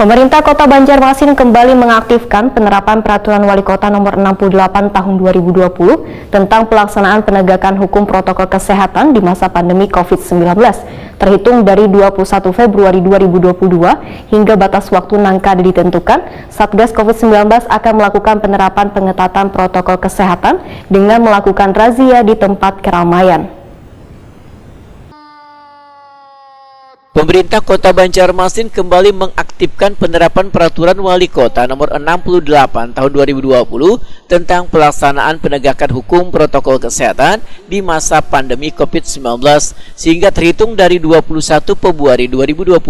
Pemerintah Kota Banjarmasin kembali mengaktifkan penerapan Peraturan Wali Kota Nomor 68 Tahun 2020 tentang pelaksanaan penegakan hukum protokol kesehatan di masa pandemi COVID-19. Terhitung dari 21 Februari 2022 hingga batas waktu nangkada ditentukan, Satgas COVID-19 akan melakukan penerapan pengetatan protokol kesehatan dengan melakukan razia di tempat keramaian. Pemerintah Kota Banjarmasin kembali mengaktifkan penerapan Peraturan Wali Kota Nomor 68 Tahun 2020 tentang pelaksanaan penegakan hukum protokol kesehatan di masa pandemi COVID-19 sehingga terhitung dari 21 Februari 2022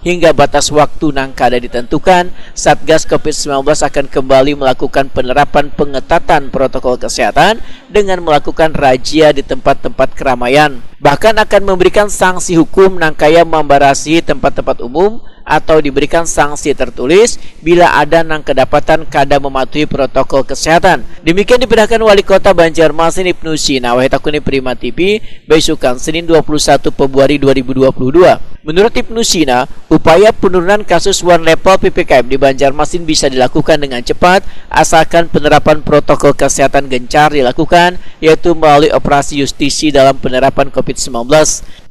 hingga batas waktu nangkada ditentukan, Satgas COVID-19 akan kembali melakukan penerapan pengetatan protokol kesehatan dengan melakukan razia di tempat-tempat keramaian. Bahkan akan memberikan sanksi hukum nangkaya membarasi tempat-tempat umum atau diberikan sanksi tertulis bila ada nang kedapatan kada mematuhi protokol kesehatan. Demikian diberitakan Wali Kota Banjarmasin Ibnu Sina Wahitakuni Prima TV besukan Senin 21 Februari 2022. Menurut Ibnu Sina, upaya penurunan kasus one level PPKM di Banjarmasin bisa dilakukan dengan cepat asalkan penerapan protokol kesehatan gencar dilakukan, yaitu melalui operasi justisi dalam penerapan COVID-19.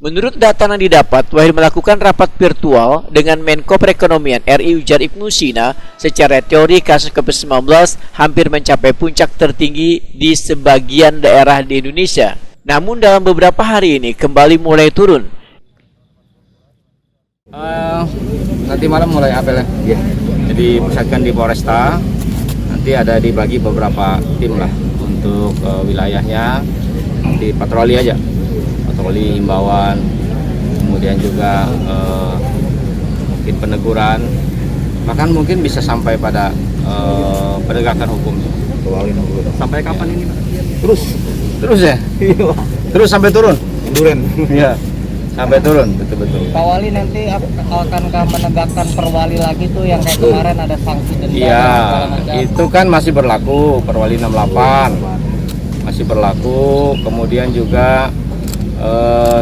Menurut data yang didapat, Wahid melakukan rapat virtual dengan Menko Perekonomian RI ujar Ibnu Sina, secara teori kasus COVID-19 hampir mencapai puncak tertinggi di sebagian daerah di Indonesia. Namun dalam beberapa hari ini kembali mulai turun. Nanti malam mulai apel ya. Jadi pusatkan di Polresta, nanti ada dibagi beberapa tim lah untuk wilayahnya, nanti patroli aja, patroli himbauan, kemudian juga mungkin peneguran, bahkan mungkin bisa sampai pada penegakan hukum. Sampai kapan ini? Terus ya? Terus sampai turun? Iya. Sampai turun, betul-betul. Pak Wali nanti akankah menegakkan perwali lagi tuh yang kayak kemarin ada sanksi denda? Iya, itu kan masih berlaku, perwali 68 masih berlaku. Kemudian juga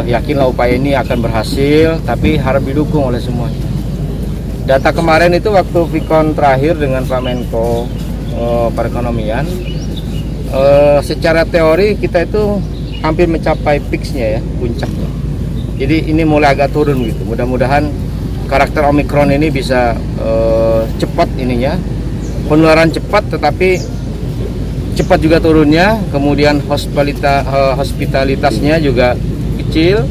yakinlah upaya ini akan berhasil, tapi harap didukung oleh semuanya. Data kemarin itu waktu Vikon terakhir dengan Pak Menko Perekonomian, secara teori kita itu hampir mencapai peaks-nya ya, puncaknya. Jadi ini mulai agak turun gitu. Mudah-mudahan karakter Omikron ini bisa cepat ininya, penularan cepat, tetapi cepat juga turunnya. Kemudian hospitalitasnya juga kecil.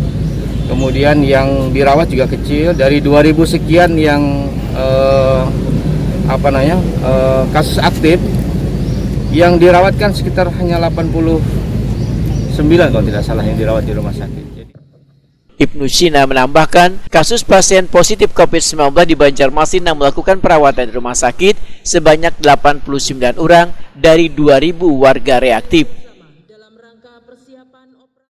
Kemudian yang dirawat juga kecil. Dari 2000 sekian yang kasus aktif, yang dirawat kan sekitar hanya 89 kalau tidak salah yang dirawat di rumah sakit. Ibnu Sina menambahkan, kasus pasien positif COVID-19 di Banjarmasin yang melakukan perawatan di rumah sakit sebanyak 89 orang dari 2.000 warga reaktif.